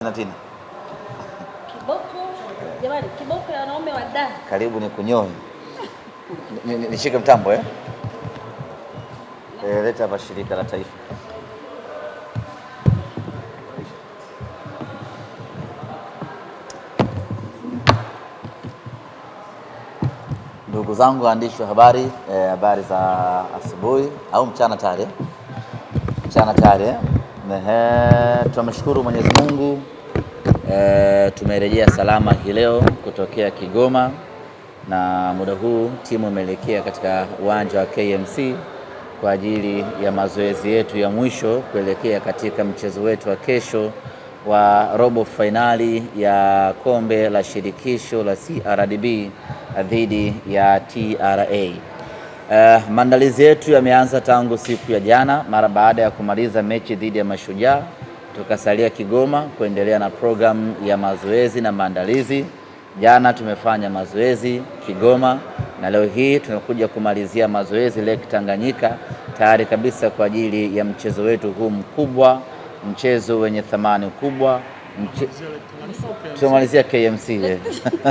Tina. Kiboko, jamani, kiboko ya wanaume wa da. Karibu ni kunyoe. Nishike mtambo leta hapa shirika la taifa. Ndugu zangu waandishi wa habari, habari za asubuhi au mchana tayari. Mchana tayari. Tunamshukuru Mwenyezi Mungu. Tumerejea salama hii leo kutokea Kigoma, na muda huu timu imeelekea katika uwanja wa KMC kwa ajili ya mazoezi yetu ya mwisho kuelekea katika mchezo wetu wa kesho wa robo finali ya kombe la shirikisho la CRDB dhidi ya TRA. Maandalizi yetu yameanza tangu siku ya jana mara baada ya kumaliza mechi dhidi ya Mashujaa. Tukasalia Kigoma kuendelea na programu ya mazoezi na maandalizi. Jana tumefanya mazoezi Kigoma na leo hii tunakuja kumalizia mazoezi Lake Tanganyika, tayari kabisa kwa ajili ya mchezo wetu huu mkubwa, mchezo wenye thamani kubwa. Tumalizia KMC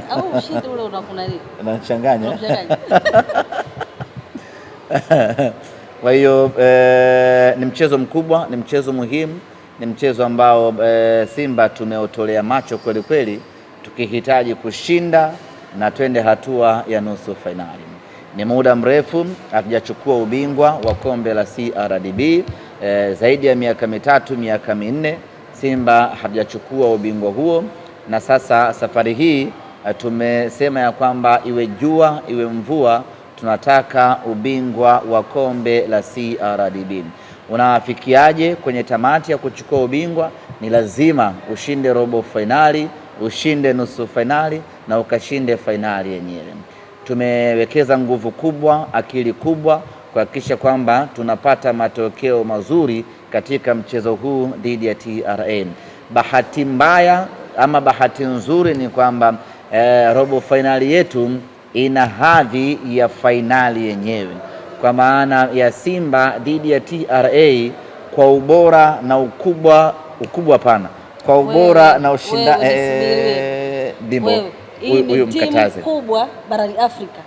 au ushindi ule unakuna nini? Unachanganya. Kwa hiyo ni mchezo mkubwa, ni mchezo muhimu, ni mchezo ambao Simba tumeotolea macho kweli kweli, tukihitaji kushinda na twende hatua ya nusu fainali. Ni muda mrefu hatujachukua ubingwa wa kombe la CRDB, zaidi ya miaka mitatu, miaka minne Simba hatujachukua ubingwa huo, na sasa safari hii tumesema ya kwamba iwe jua iwe mvua tunataka ubingwa wa kombe la CRDB. Unafikiaje kwenye tamati ya kuchukua ubingwa? Ni lazima ushinde robo finali, ushinde nusu finali na ukashinde finali yenyewe. Tumewekeza nguvu kubwa, akili kubwa kuhakikisha kwamba tunapata matokeo mazuri katika mchezo huu dhidi ya TRA. Bahati mbaya ama bahati nzuri ni kwamba robo finali yetu ina hadhi ya fainali yenyewe, kwa maana ya Simba dhidi ya TRA kwa ubora na ukubwa pana, kwa ubora na ushinda Dimbo huyu mkataze. Timu kubwa barani Afrika.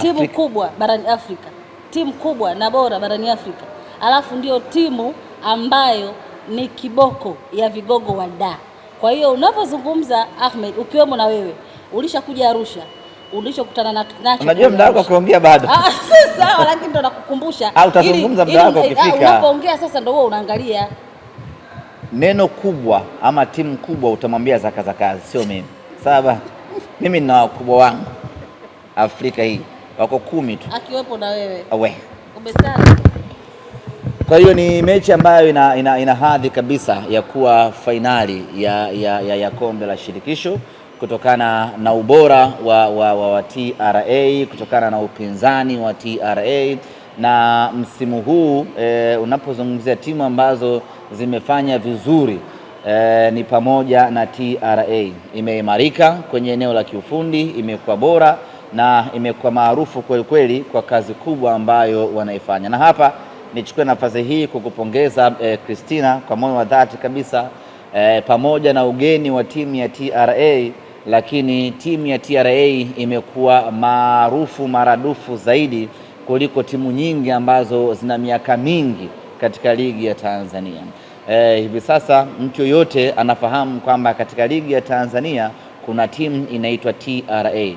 Timu kubwa barani Afrika, timu kubwa na bora barani Afrika, alafu ndio timu ambayo ni kiboko ya vigogo wa da. Kwa hiyo unapozungumza Ahmed, ukiwemo na wewe ulishakuja Arusha, ulishokutana nacho. Unajua muda wako kuongea bado. Sawa, lakini ndo nakukumbusha. Utazungumza muda wako ukifika. Unapoongea sasa ndo wewe unaangalia. Neno kubwa ama timu kubwa utamwambia Zaka za kazi, sio mimi. Sawa? Mimi nina wakubwa wangu Afrika hii wako 10 tu. Akiwepo na wewe. Umesana. Kwa hiyo ni mechi ambayo ina hadhi kabisa ya kuwa fainali ya kombe la shirikisho, kutokana na ubora wa TRA, kutokana na upinzani wa TRA. Na msimu huu unapozungumzia timu ambazo zimefanya vizuri ni pamoja na TRA. Imeimarika kwenye eneo la kiufundi, imekuwa bora na imekuwa maarufu kweli kweli kwa kazi kubwa ambayo wanaifanya. Na hapa nichukue nafasi hii kukupongeza Christina kwa moyo wa dhati kabisa, pamoja na ugeni wa timu ya TRA, lakini timu ya TRA imekuwa maarufu maradufu zaidi kuliko timu nyingi ambazo zina miaka mingi katika ligi ya Tanzania. Hivi sasa mtu yoyote anafahamu kwamba katika ligi ya Tanzania kuna timu inaitwa TRA.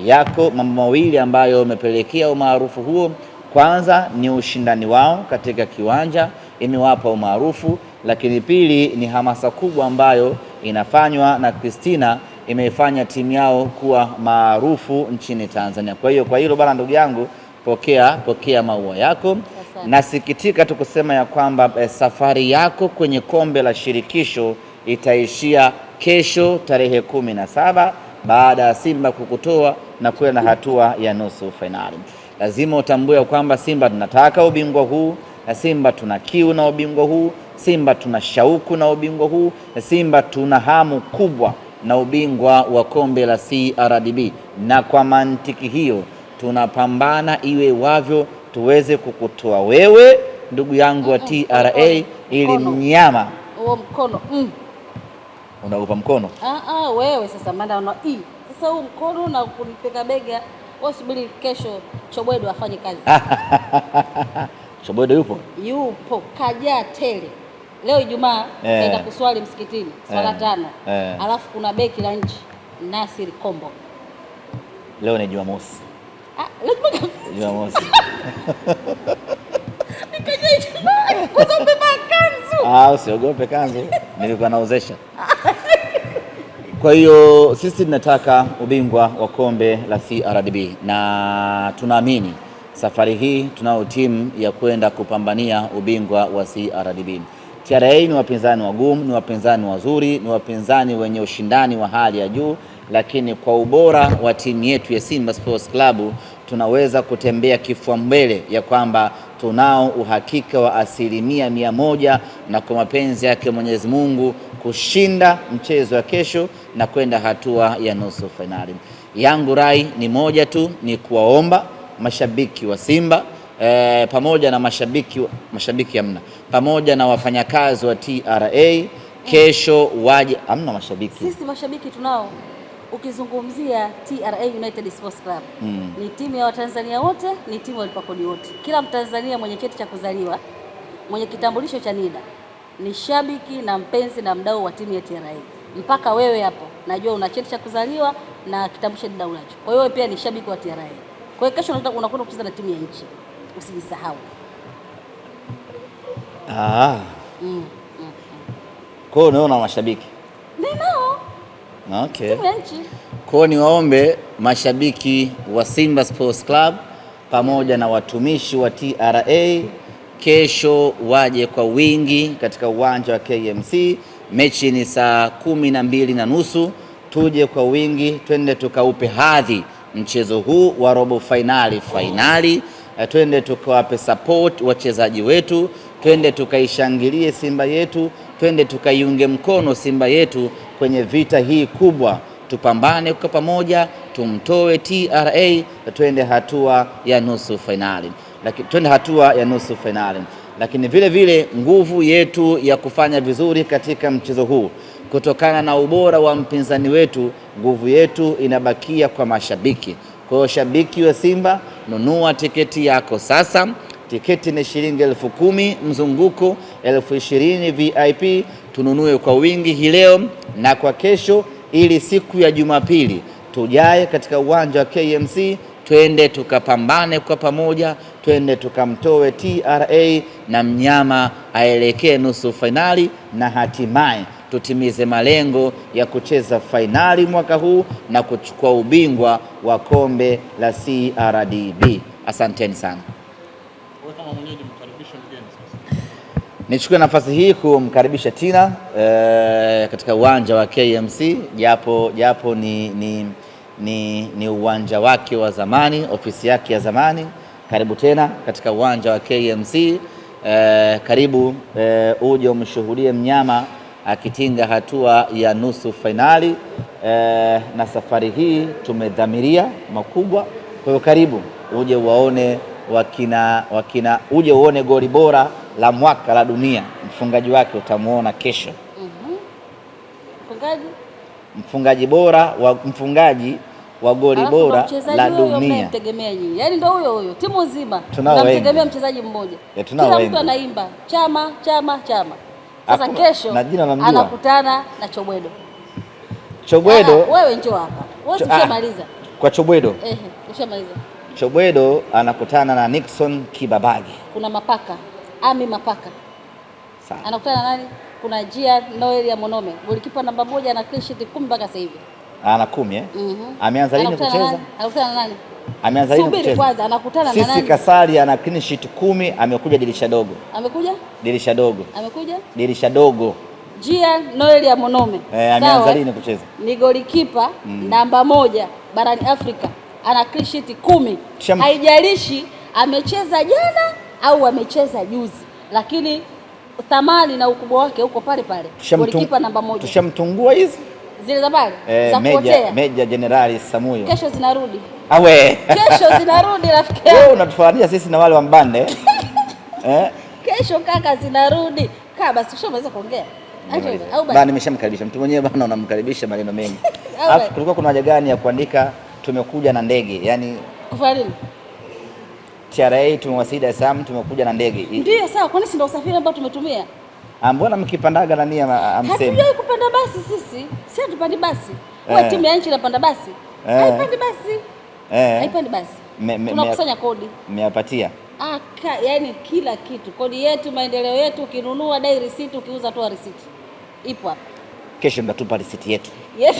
Yako mambo mawili ambayo yamepelekea umaarufu huo. Kwanza ni ushindani wao katika kiwanja, imewapa umaarufu, lakini pili ni hamasa kubwa ambayo inafanywa na Christina, imeifanya timu yao kuwa maarufu nchini Tanzania. Kwa hiyo kwa hilo bwana, ndugu yangu, pokea maua yako. Nasikitika tu kusema ya kwamba safari yako kwenye kombe la shirikisho itaishia kesho tarehe 17 baada ya Simba kukutoa na kwenda na hatua ya nusu finali. Lazima utambue kwamba Simba tunataka ubingwa huu, na Simba tuna kiu na ubingwa huu, Simba tuna shauku na ubingwa huu, na Simba tuna hamu kubwa na ubingwa wa kombe la CRDB. Na kwa mantiki hiyo tunapambana iwe wavyo tuweze kukutoa wewe ndugu yangu wa TRA, ili mnyama huo mkono Unaogopa mkono? Wewe sasa maana sasa huu mkono na kunipeka bega. Wewe subiri kesho Chobwedo afanye kazi. Chobwedo yupo? Yupo, kaja tele. Leo Ijumaa kaenda kuswali msikitini swala 5. Alafu kuna beki la nchi Nasir Kombo. Leo ni Jumamosi. Jumamosi. Nikaja Ijumaa kuzobeba kanzu. Usiogope kanzu. Nilikuwa naozesha. Kwa hiyo sisi tunataka ubingwa wa kombe la CRDB na tunaamini safari hii tunao timu ya kwenda kupambania ubingwa wa CRDB. TRA ni wapinzani wagumu, ni wapinzani wazuri, ni wapinzani wenye ushindani wa hali ya juu, lakini kwa ubora wa timu yetu ya Simba Sports Club tunaweza kutembea kifua mbele ya kwamba tunao uhakika wa 100% na kwa mapenzi yake Mwenyezi Mungu kushinda mchezo wa kesho na kwenda hatua ya nusu finali. Yangu rai ni moja tu, ni kuwaomba mashabiki wa Simba pamoja na mashabiki hamna, pamoja na wafanyakazi wa TRA kesho waje. Hamna mashabiki? Sisi mashabiki tunao. Ukizungumzia TRA United Sports Club ni timu ya Watanzania wote, ni timu walipa kodi wote. Kila Mtanzania mwenye cheti cha kuzaliwa, mwenye kitambulisho cha NIDA ni shabiki na mpenzi na mdau wa timu ya TRA. Mpaka wewe hapo najua una cheti cha kuzaliwa na kitambulisho NIDA unacho. Kwa hiyo wewe pia ni shabiki wa TRA. Kwa hiyo kesho unakwenda kucheza na timu ya nchi. Usijisahau. Kwa hiyo unaona mashabiki? Ninao. Okay. Kwa hiyo niwaombe mashabiki wa Simba Sports Club pamoja na watumishi wa TRA kesho waje kwa wingi katika uwanja wa KMC. Mechi ni saa 12:30. Tuje kwa wingi, twende tukaupe hadhi mchezo huu wa robo finali. Twende tukawape support wachezaji wetu, twende tukaishangilie Simba yetu, twende tukaiunge mkono Simba yetu kwenye vita hii kubwa. Tupambane kwa pamoja, tumtoe TRA, twende hatua ya nusu finali. Lakini vile vile nguvu yetu ya kufanya vizuri katika mchezo huu, kutokana na ubora wa mpinzani wetu, nguvu yetu inabakia kwa mashabiki. Kwa hiyo shabiki wa Simba, nunua tiketi yako sasa. Tiketi ni shilingi 10,000 mzunguko, 20,000 VIP. Tununue kwa wingi hii leo na kwa kesho, ili siku ya Jumapili tujae katika uwanja wa KMC, twende tukapambane kwa pamoja, twende tukamtoe TRA na mnyama aelekee nusu finali na hatimaye tutimize malengo ya kucheza fainali mwaka huu na kuchukua ubingwa wa kombe la CRDB. Asanteni sana. Nichukue nafasi hii kumkaribisha Tina katika uwanja wa KMC, japo ni uwanja wake wa zamani, ofisi yake ya zamani. Karibu tena katika uwanja wa KMC. Karibu uje umshuhudie mnyama akitinga hatua ya nusu finali, na safari hii tumedhamiria makubwa. Kwa hiyo karibu uje uwaone uje uone goli bora la mwaka la dunia. Mfungaji wake utamuona kesho. Mfungaji wa goli bora la dunia. Yaani ndio huyo timu nzima tunamtegemea mchezaji mmoja. Kila mtu anaimba chama. Sasa kesho anakutana na Chobwedo. Wewe njoo hapa. Wewe ushamaliza. Kwa Chobwedo. Ushamaliza. Chobwedo anakutana na Nixon Kibabage. Kuna Mapaka. Ami Mapaka. Sawa. Anakutana na nani? Kuna Gia Noel ya Monome. Golikipa namba 1 ana clean sheet 10 mpaka sasa hivi. Ana 10 Ameanza lini kucheza? Anakutana na nani? Ameanza lini kucheza? Subiri kwanza, anakutana na nani? Sisi Kasari ana clean sheet 10, amekuja dirisha dogo. Dirisha dogo. Gia Noel ya Monome. Ameanza lini kucheza? Ni golikipa namba 1 barani Afrika. Ana clean sheet 10. Haijalishi amecheza jana au amecheza juzi, lakini thamani na ukubwa wake uko pale. Golikipa namba 1. Tushamtungua hizi zile za pale za kuotea. Meja Generali Samuyo. Kesho zinarudi. Kesho zinarudi rafiki yangu. Wewe unatufananisha sisi na wale wa Mbande. Kesho kaka zinarudi. Basi ushamaliza kuongea. Bana, nimeshamkaribisha mtu mwenyewe bana, unamkaribisha maneno mengi. Alafu kulikuwa kuna haja gani ya kuandika tumekuja na ndege? Yaani kufanya nini? TRA tumewasili Dar es Salaam, tumekuja na ndege. Ndio sawa, kwani si ndio usafiri ambao tumetumia? Mbona mkipandaga nani amsemi? Hatujai kupanda basi sisi. Si hatupandi basi. Wewe timu ya nchi inapanda basi. Haipandi basi. Haipandi basi. Tunakusanya kodi. Mmeyapatia? Yaani kila kitu. Kodi yetu, maendeleo yetu, ukinunua dai receipt, ukiuza toa receipt. Ipo hapa. Kesho mtatupa receipt yetu. Yes.